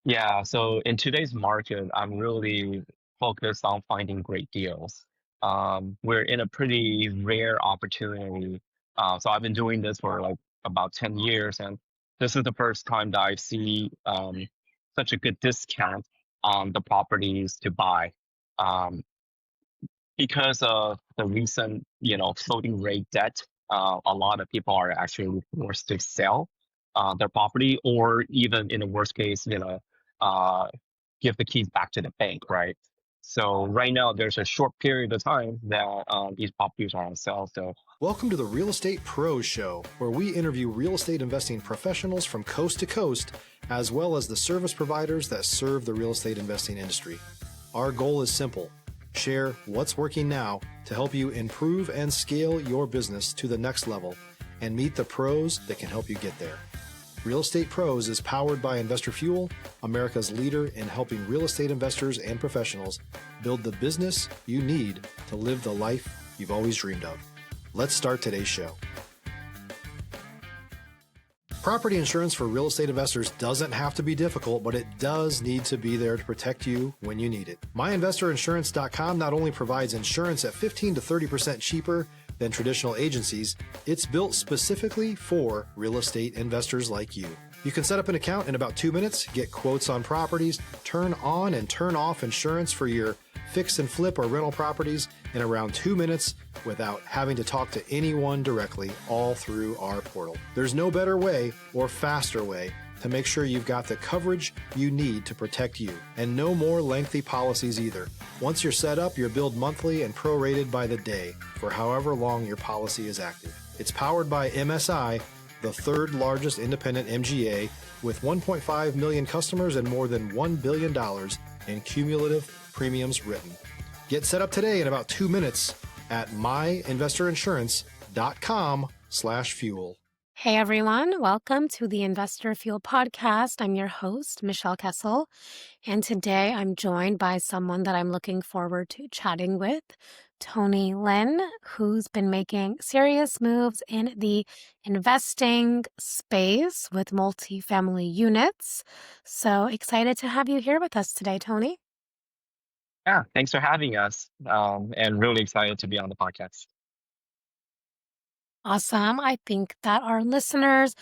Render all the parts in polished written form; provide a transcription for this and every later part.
Yeah, so in today's market, I'm really focused on finding great deals. We're in a pretty rare opportunity. So I've been doing this for like about 10 years, and this is the first time that I see such a good discount on the properties to buy. Um, because of the recent, floating rate debt, a lot of people are actually forced to sell their property, or even in the worst case, uh, give the keys back to the bank, right? So right now, there's a short period of time that these properties are on sale. So Welcome to the Real Estate Pros Show, where we interview real estate investing professionals from coast to coast, as well as the service providers that serve the real estate investing industry. Our goal is simple: share what's working now to help you improve and scale your business to the next level and meet the pros that can help you get there. Real Estate Pros is powered by Investor Fuel, America's leader in helping real estate investors and professionals build the business you need to live the life you've always dreamed of. Let's start today's show. Property insurance for real estate investors doesn't have to be difficult, but it does need to be there to protect you when you need it. MyInvestorInsurance.com not only provides insurance at 15 to 30% cheaper than traditional agencies, it's built specifically for real estate investors like you. You can set up an account in about 2 minutes, get quotes on properties, turn on and turn off insurance for your fix and flip or rental properties in around 2 minutes without having to talk to anyone directly, all through our portal. There's no better way or faster way to make sure you've got the coverage you need to protect you, and no more lengthy policies either. Once you're set up, you're billed monthly and prorated by the day for however long your policy is active. It's powered by MSI, the third largest independent MGA, with 1.5 million customers and more than $1 billion in cumulative premiums written. Get set up today in about 2 minutes at myinvestorinsurance.com/fuel. Hey everyone, welcome to the Investor Fuel podcast. I'm your host, Michelle Kesil, and today I'm joined by someone that I'm looking forward to chatting with, Tony Lin, who's been making serious moves in the investing space with multifamily units. So excited to have you here with us today, Tony. yeah, thanks for having us, and really excited to be on the podcast. Awesome. I think that our listeners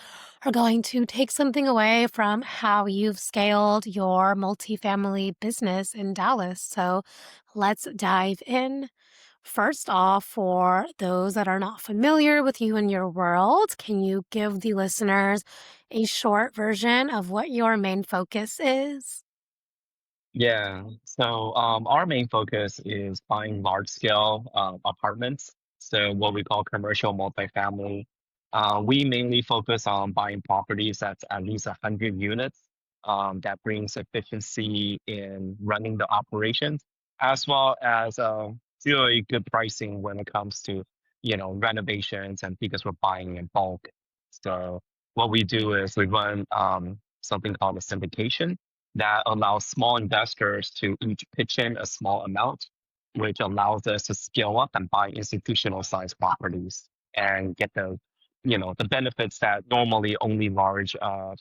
are going to take something away from how you've scaled your multifamily business in Dallas. So let's dive in. First off, for those that are not familiar with you and your world, can you give the listeners a short version of what your main focus is? Yeah. So our main focus is buying large scale apartments. So what we call commercial multifamily. We mainly focus on buying properties that's at least 100 units. That brings efficiency in running the operations, as well as really good pricing when it comes to renovations, and because we're buying in bulk. So what we do is we run something called a syndication that allows small investors to each pitch in a small amount, which allows us to scale up and buy institutional size properties and get the benefits that normally only large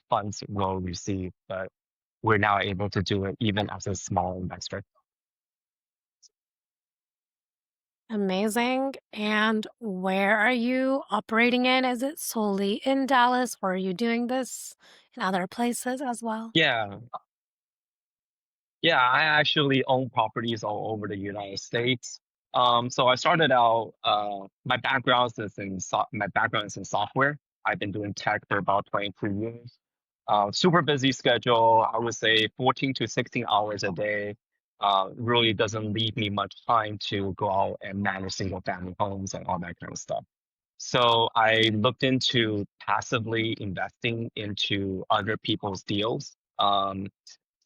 funds will receive. But we're now able to do it even as a small investor. Amazing. And where are you operating in? Is it solely in Dallas, or are you doing this in other places as well? Yeah, yeah, I actually own properties all over the United States. So I started out. My background is in software. I've been doing tech for about 23 years. Super busy schedule. I would say 14 to 16 hours a day. Really doesn't leave me much time to go out and manage single family homes and all that kind of stuff. So I looked into passively investing into other people's deals.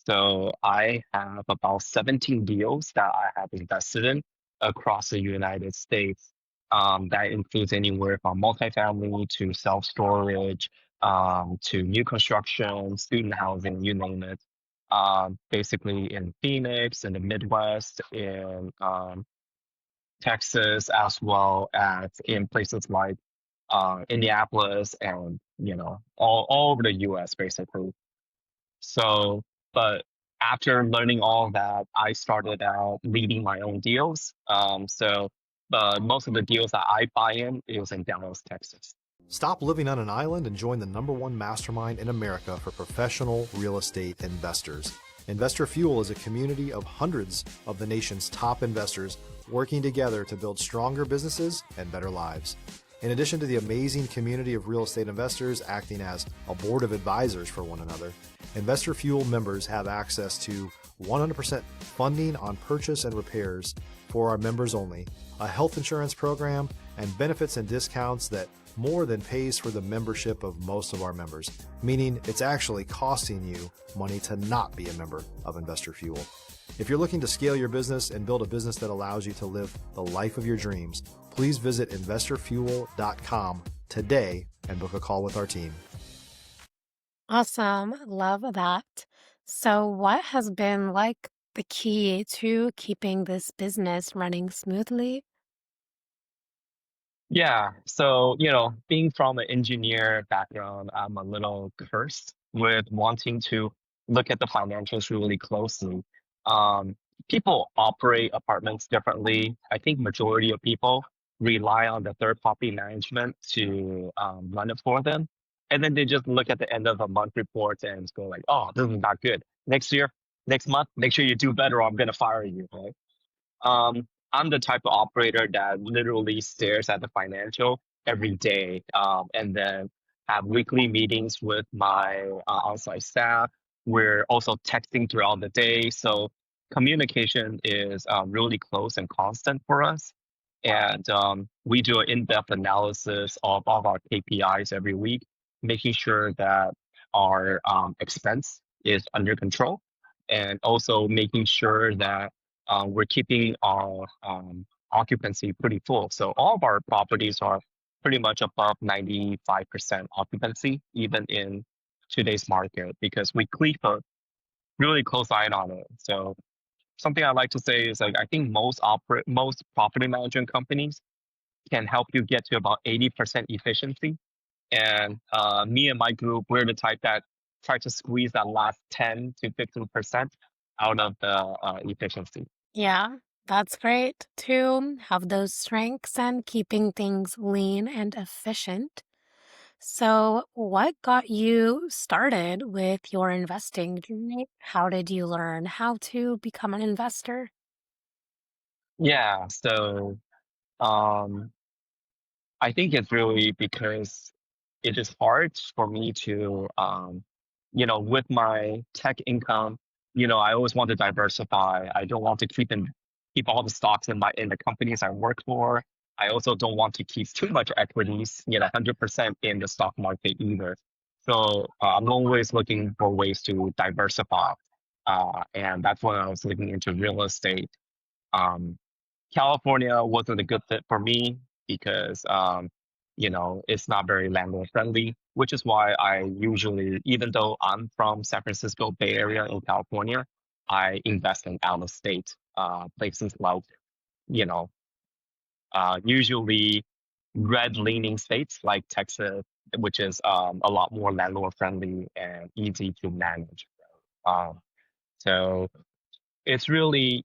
So I have about 17 deals that I have invested in across the United States. That includes anywhere from multifamily to self-storage, to new construction, student housing, you name it. Basically in Phoenix, in the Midwest, in Texas, as well as in places like Indianapolis, and all over the US basically. So But after learning all that, I started out leading my own deals. Most of the deals that I buy in is in Dallas, Texas. Stop living on an island and join the #1 mastermind in America for professional real estate investors. Investor Fuel is a community of hundreds of the nation's top investors working together to build stronger businesses and better lives. In addition to the amazing community of real estate investors acting as a board of advisors for one another, Investor Fuel members have access to 100% funding on purchase and repairs for our members only, a health insurance program, and benefits and discounts that more than pays for the membership of most of our members, meaning it's actually costing you money to not be a member of Investor Fuel. If you're looking to scale your business and build a business that allows you to live the life of your dreams, please visit investorfuel.com today and book a call with our team. Awesome. Love that. So, what has been like the key to keeping this business running smoothly? Yeah. So, being from an engineer background, I'm a little cursed with wanting to look at the financials really closely. Um, People operate apartments differently. I think majority of people rely on the third party management to run it for them. And then they just look at the end of a month report and go like, oh, this is not good. Next year, next month, make sure you do better or I'm going to fire you. Right? I'm the type of operator that literally stares at the financial every day, and then have weekly meetings with my on-site staff. We're also texting throughout the day, so communication is really close and constant for us. And we do an in-depth analysis of all of our KPIs every week, making sure that our expense is under control, and also making sure that we're keeping our occupancy pretty full. So all of our properties are pretty much above 95% occupancy, even in today's market, because we keep a really close eye on it. So something I like to say is like I think most property management companies can help you get to about 80% efficiency. And me and my group, we're the type that try to squeeze that last 10 to 15% out of the efficiency. Yeah, that's great to have those strengths and keeping things lean and efficient. So, what got you started with your investing journey? How did you learn how to become an investor? Yeah, so um, I think it's really because it is hard for me to, with my tech income, I always want to diversify. I don't want to keep all the stocks in the companies I work for. I also don't want to keep too much equities, 100% in the stock market either. So I'm always looking for ways to diversify, and that's when I was looking into real estate. Um, California wasn't a good fit for me because it's not very landlord friendly, which is why I usually, even though I'm from San Francisco Bay Area in California, I invest in out of state places like, you know, usually red leaning states like Texas, which is a lot more landlord friendly and easy to manage. Um, so it's really,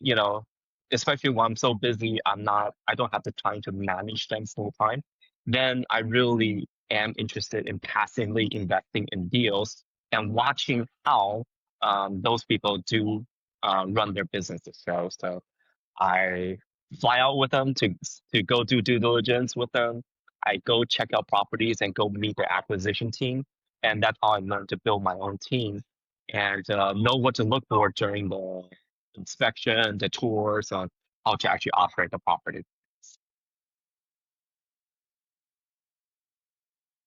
especially when I'm so busy, I don't have the time to manage them full time. Then I really am interested in passively investing in deals and watching how those people do run their businesses. So I fly out with them to go do due diligence with them. I go check out properties and go meet the acquisition team, and that's how I learned to build my own team and know what to look for during the inspection, the tours, on how to actually operate the property.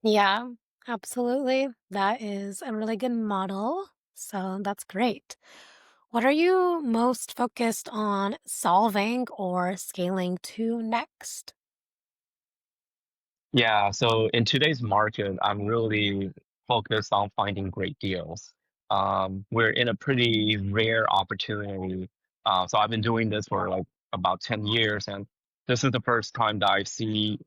Yeah, absolutely. That is a really good model. So that's great. What are you most focused on solving or scaling to next? Yeah, so in today's market, I'm really focused on finding great deals. We're in a pretty rare opportunity. So I've been doing this for like about 10 years, and this is the first time that I see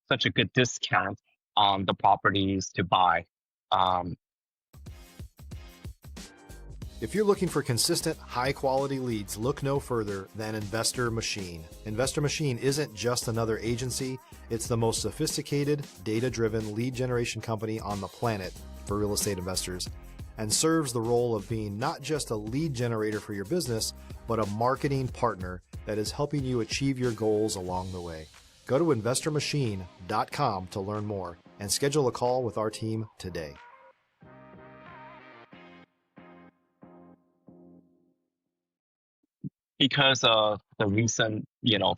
such a good discount on the properties to buy. Um, If you're looking for consistent, high-quality leads, look no further than Investor Machine. Investor Machine isn't just another agency, it's the most sophisticated, data-driven lead generation company on the planet for real estate investors, and serves the role of being not just a lead generator for your business, but a marketing partner that is helping you achieve your goals along the way. Go to investormachine.com to learn more and schedule a call with our team today. Because of the recent,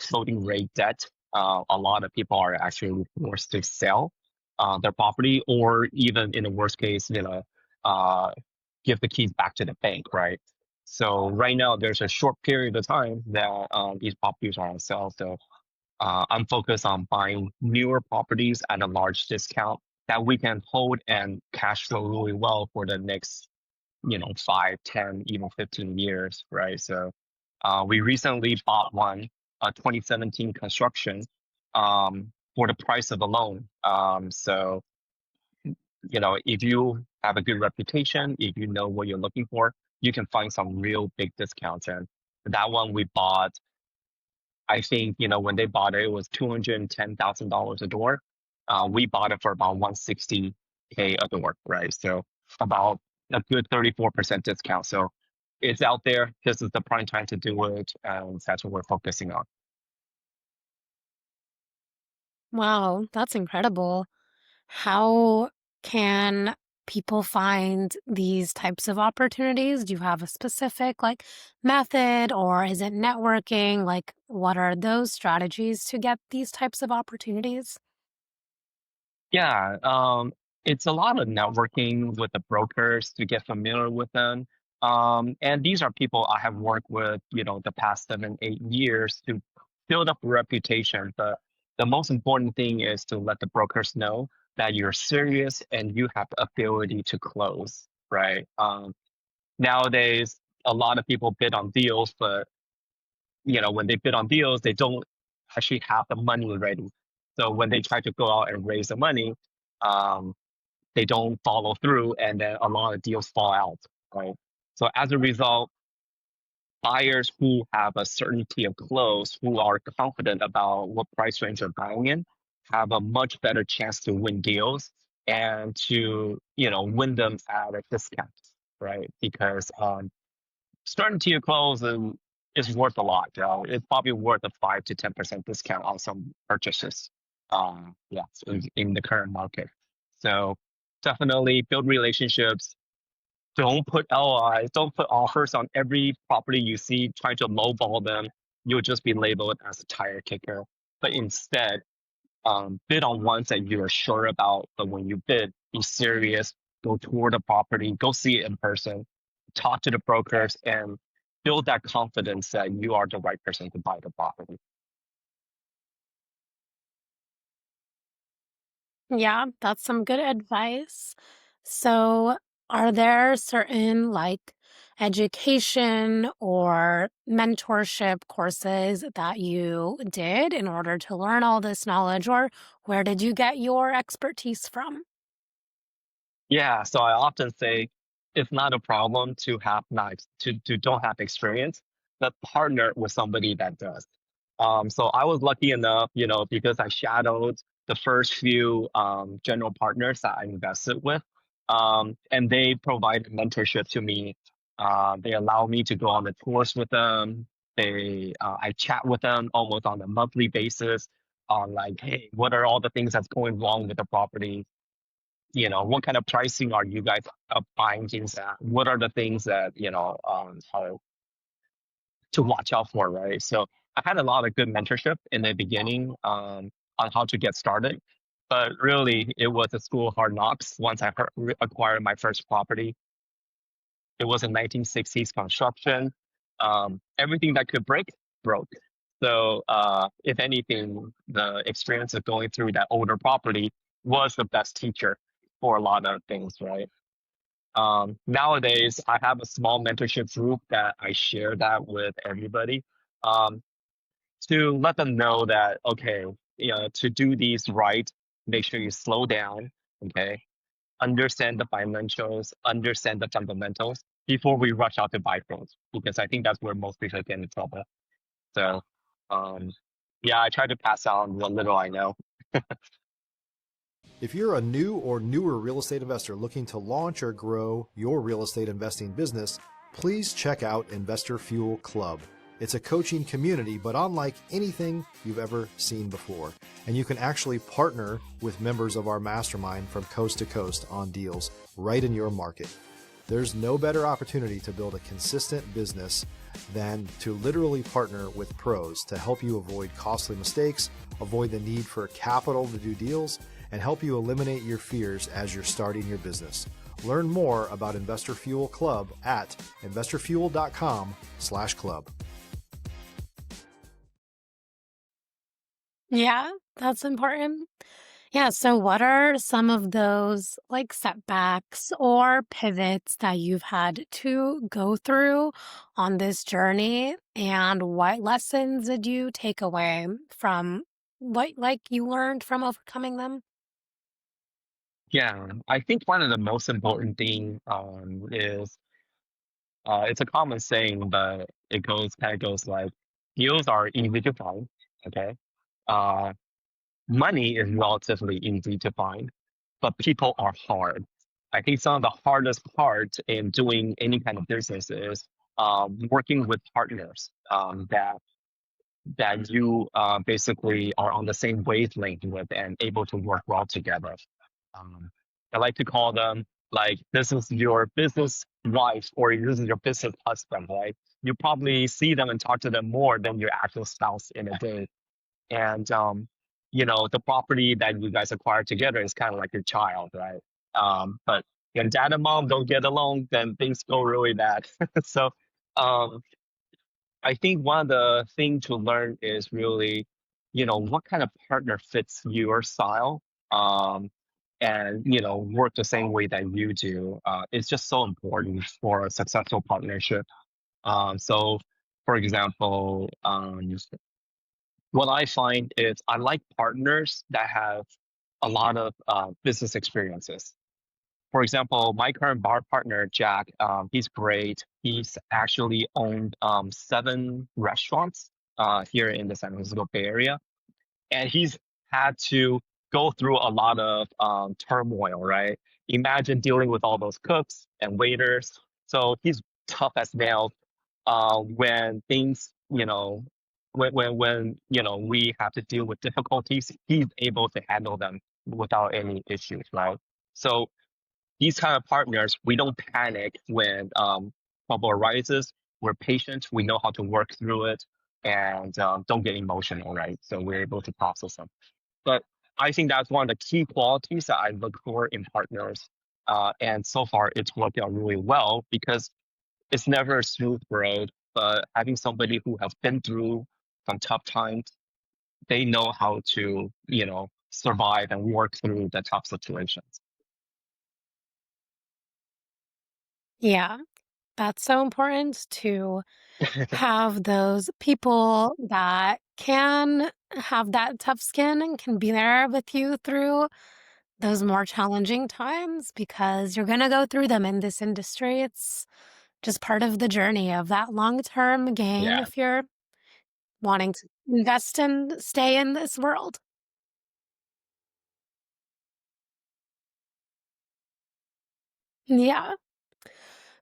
floating rate debt, a lot of people are actually forced to sell their property, or even in the worst case, uh, give the keys back to the bank, right? So right now, there's a short period of time that these properties are on sale. So I'm focused on buying newer properties at a large discount that we can hold and cash flow really well for the next 5, 10, even 15 years, right? So we recently bought one, a 2017 construction, for the price of a loan. So, if you have a good reputation, if you know what you're looking for, you can find some real big discounts. And that one we bought, I think, when they bought it, it was $210,000 a door. We bought it for about 160K a door, right? So about a good 34% discount. So it's out there. This is the prime time to do it, and that's what we're focusing on. Wow, that's incredible. How can people find these types of opportunities? Do you have a specific method, or is it networking? Like, what are those strategies to get these types of opportunities? Yeah, it's a lot of networking with the brokers to get familiar with them. And these are people I have worked with, the past 7, 8 years to build up a reputation. But the most important thing is to let the brokers know that you're serious and you have the ability to close, right? Nowadays, a lot of people bid on deals, but when they bid on deals, they don't actually have the money ready. So when they try to go out and raise the money, um, they don't follow through, and then a lot of deals fall out, right? So as a result, buyers who have a certainty of close, who are confident about what price range they're buying in, have a much better chance to win deals and to win them at a discount, right? Because certainty of close is worth a lot. It's probably worth a 5 to 10% discount on some purchases. Yeah, so in the current market. So definitely build relationships. Don't put LOIs, don't put offers on every property you see. Try to lowball them. You'll just be labeled as a tire kicker. But instead, bid on ones that you're sure about. But when you bid, be serious. Go tour the property. Go see it in person. Talk to the brokers and build that confidence that you are the right person to buy the property. Yeah, that's some good advice. So, are there certain education or mentorship courses that you did in order to learn all this knowledge, or where did you get your expertise from? Yeah, so I often say it's not a problem to have not to don't have experience, but partner with somebody that does. So I was lucky enough, because I shadowed the first few general partners that I invested with, and they provided mentorship to me. They allow me to go on the tours with them. I chat with them almost on a monthly basis on like, hey, what are all the things that's going wrong with the property? What kind of pricing are you guys buying things at? What are the things that are to watch out for, right? So I had a lot of good mentorship in the beginning, on how to get started, but really it was a school of hard knocks. Once I acquired my first property, it was a 1960s construction. Everything that could break broke. So if anything, the experience of going through that older property was the best teacher for a lot of things, right? Nowadays, I have a small mentorship group that I share that with everybody, um, to let them know that, okay, to do these right, make sure you slow down, okay, understand the financials, understand the fundamentals, before we rush out to buy phones, because I think that's where most people get in trouble. So, um, yeah, I try to pass on what little I know. If you're a new or newer real estate investor looking to launch or grow your real estate investing business, please check out Investor Fuel Club. It's a coaching community, but unlike anything you've ever seen before. And you can actually partner with members of our mastermind from coast to coast on deals right in your market. There's no better opportunity to build a consistent business than to literally partner with pros to help you avoid costly mistakes, avoid the need for capital to do deals, and help you eliminate your fears as you're starting your business. Learn more about Investor Fuel Club at investorfuel.com/club. Yeah, that's important. Yeah, so what are some of those like setbacks or pivots that you've had to go through on this journey? And what lessons did you take away from what like you learned from overcoming them? Yeah, I think one of the most important thing is it's a common saying, but it goes like deals are easy to find. Okay, uh, money is relatively easy to find, but people are hard. I think some of the hardest part in doing any kind of business is working with partners that you basically are on the same wavelength with and able to work well together. Um, I like to call them like this is your business wife or this is your business husband, right? You probably see them and talk to them more than your actual spouse in a day. And the property that you guys acquire together is kind of like your child, right? But when dad and mom don't get along, then things go really bad. So um, I think one of the things to learn is really, what kind of partner fits your style, and work the same way that you do. It's just so important for a successful partnership. So, for example, what I find is I like partners that have a lot of business experiences. For example, my current bar partner, Jack, he's great. He's actually owned 7 restaurants here in the San Francisco Bay Area. And he's had to go through a lot of turmoil, right? Imagine dealing with all those cooks and waiters. So he's tough as nails when things, when we have to deal with difficulties, he's able to handle them without any issues, right? So these kind of partners, we don't panic when trouble arises. We're patient. We know how to work through it and don't get emotional, right? So we're able to process them. But I think that's one of the key qualities that I look for in partners. And so far, it's worked out really well because it's never a smooth road. But having somebody who has been through some tough times, they know how to, survive and work through the tough situations. Yeah, that's so important to have those people that can have that tough skin and can be there with you through those more challenging times because you're going to go through them in this industry. It's just part of the journey of that long-term game Yeah. if you're wanting to invest and stay in this world. Yeah.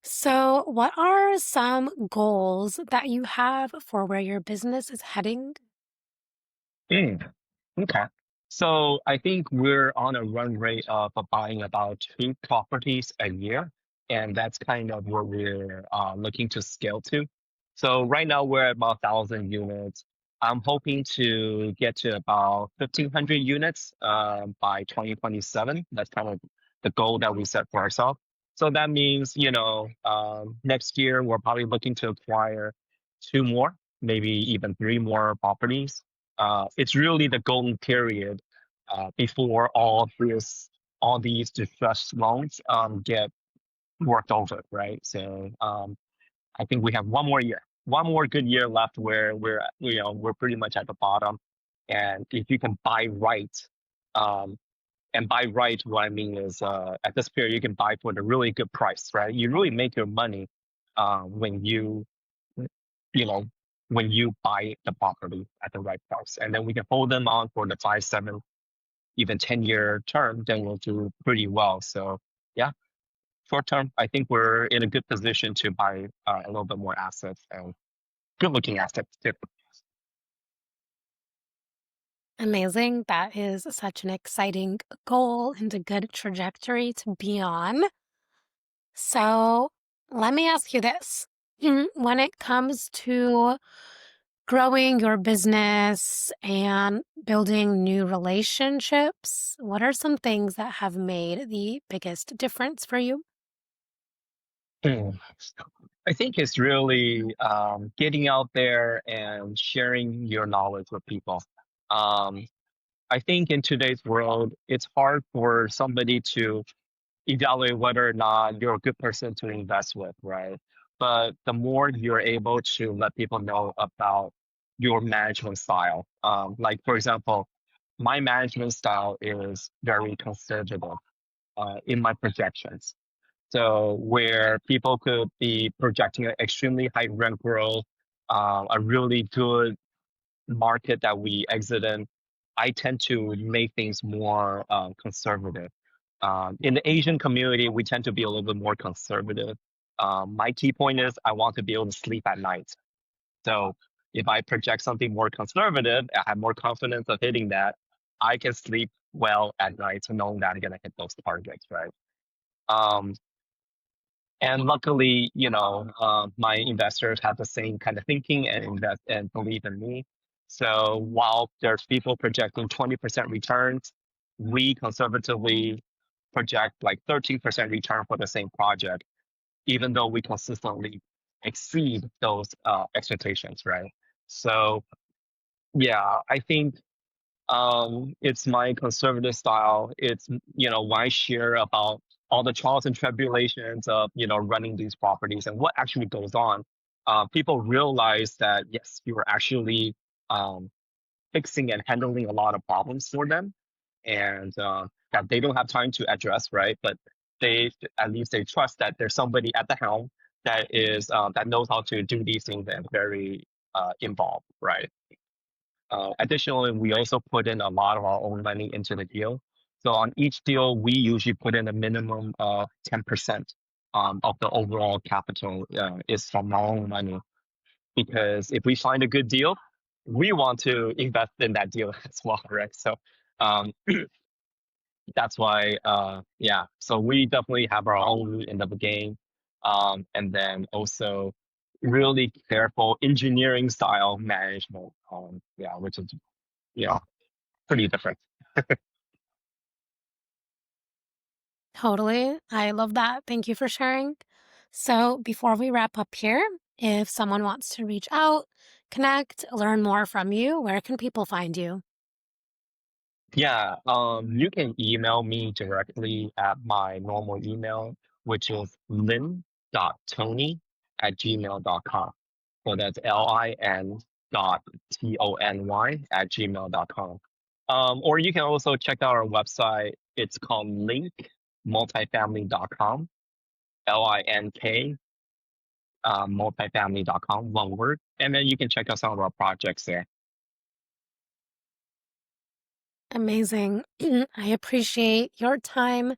So, what are some goals that you have for where your business is heading? Mm. Okay. So I think we're on a run rate of buying about 2 properties a year, and that's kind of where we're looking to scale to. So right now we're at about 1,000 units. I'm hoping to get to about 1,500 units by 2027. That's kind of the goal that we set for ourselves. So that means, next year we're probably looking to acquire 2 more, maybe even 3 more properties. It's really the golden period before all these distressed loans get worked over, right? So I think we have 1 more year, 1 more good year left where we're pretty much at the bottom. And if you can buy right, um, and buy right, what I mean is at this period you can buy for the really good price, right? You really make your money when you know, when you buy the property at the right price. And then we can hold them on for the 5, 7, even 10-year term, then we'll do pretty well. So yeah, short term, I think we're in a good position to buy a little bit more assets and good looking assets too. Amazing. That is such an exciting goal and a good trajectory to be on. So let me ask you this. When it comes to growing your business and building new relationships, what are some things that have made the biggest difference for you? Mm. I think it's really getting out there and sharing your knowledge with people. Um, I think in today's world, it's hard for somebody to evaluate whether or not you're a good person to invest with, right? But the more you're able to let people know about your management style, like for example, my management style is very conservative in my projections. So where people could be projecting an extremely high rent growth, a really good market that we exit in, I tend to make things more conservative. In the Asian community, we tend to be a little bit more conservative. My key point is I want to be able to sleep at night. So if I project something more conservative, I have more confidence of hitting that. I can sleep well at night, knowing that I'm gonna hit those targets, right? Um, and luckily, my investors have the same kind of thinking and invest and believe in me. So while there's people projecting 20% returns, we conservatively project like 13% return for the same project, even though we consistently exceed those expectations, right? So yeah, I think it's my conservative style. It's, when I share about all the trials and tribulations of, running these properties and what actually goes on. People realize that, yes, you are actually um, fixing and handling a lot of problems for them and that they don't have time to address, right? But at least they trust that there's somebody at the helm that knows how to do these things and very involved, right? Additionally, we also put in a lot of our own money into the deal. So on each deal, we usually put in a minimum of 10% of the overall capital is from our own money. Because if we find a good deal, we want to invest in that deal as well, right? So um, that's why, yeah. So we definitely have our own root in the game, and then also really careful engineering style management. Yeah, which is yeah pretty different. Totally. I love that. Thank you for sharing. So, before we wrap up here, if someone wants to reach out, connect, learn more from you, where can people find you? Yeah, you can email me directly at my normal email, which is lin.tony@gmail.com. So that's lin.tony@gmail.com. Or you can also check out our website. It's called multifamily.com, LINK, multifamily.com, one word. And then you can check out some of our projects there. Amazing. I appreciate your time,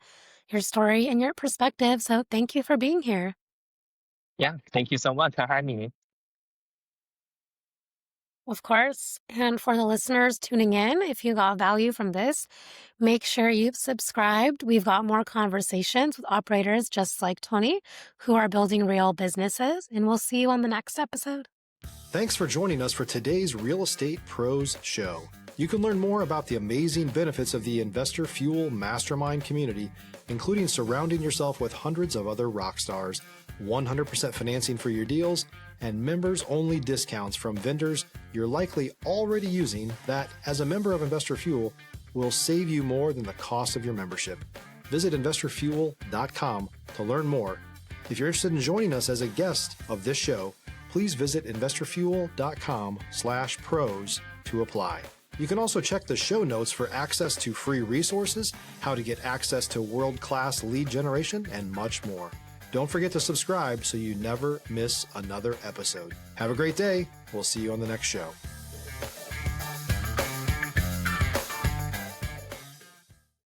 your story, and your perspective. So, thank you for being here. Yeah, thank you so much for having me. Of course. And for the listeners tuning in, if you got value from this, make sure you've subscribed. We've got more conversations with operators just like Tony who are building real businesses, and we'll see you on the next episode. Thanks for joining us for today's Real Estate Pros Show. You can learn more about the amazing benefits of the Investor Fuel Mastermind community, including surrounding yourself with hundreds of other rock stars, 100% financing for your deals, and members-only discounts from vendors you're likely already using that, as a member of Investor Fuel, will save you more than the cost of your membership. Visit investorfuel.com to learn more. If you're interested in joining us as a guest of this show, please visit investorfuel.com/pros to apply. You can also check the show notes for access to free resources, how to get access to world-class lead generation, and much more. Don't forget to subscribe so you never miss another episode. Have a great day. We'll see you on the next show.